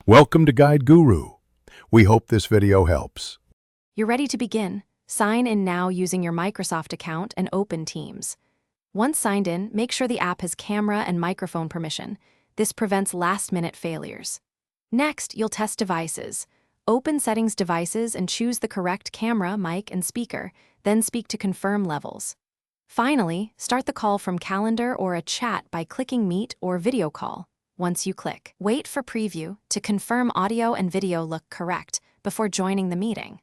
Welcome to Guide Guru. We hope this video helps. You're ready to begin. Sign in now using your Microsoft account and open Teams. Once signed in, make sure the app has camera and microphone permission. This prevents last-minute failures. Next, you'll test devices. Open Settings Devices and choose the correct camera, mic, and speaker, then speak to confirm levels. Finally, start the call from Calendar or a chat by clicking Meet or Video Call. Once you click, wait for preview to confirm audio and video look correct before joining the meeting.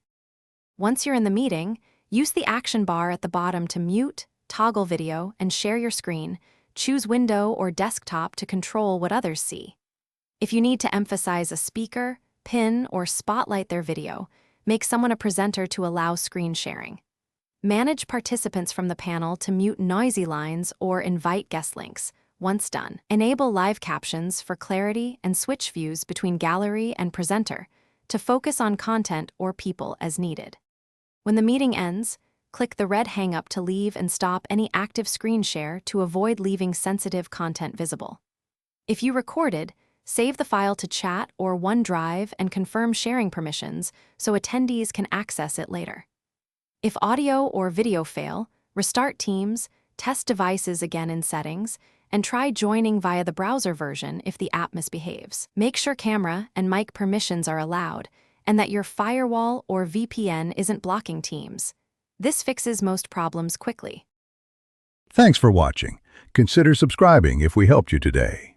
Once you're in the meeting, use the action bar at the bottom to mute, toggle video, and share your screen. Choose window or desktop to control what others see. If you need to emphasize a speaker, pin, or spotlight their video, make someone a presenter to allow screen sharing. Manage participants from the panel to mute noisy lines or invite guest links. Once done, enable live captions for clarity and switch views between gallery and presenter to focus on content or people as needed. When the meeting ends, click the red hang up to leave and stop any active screen share to avoid leaving sensitive content visible. If you recorded, save the file to chat or OneDrive and confirm sharing permissions so attendees can access it later. If audio or video fail, restart Teams, test devices again in Settings, and try joining via the browser version if the app misbehaves. Make sure camera and mic permissions are allowed and that your firewall or VPN isn't blocking Teams. This fixes most problems quickly. Thanks for watching. Consider subscribing if we helped you today.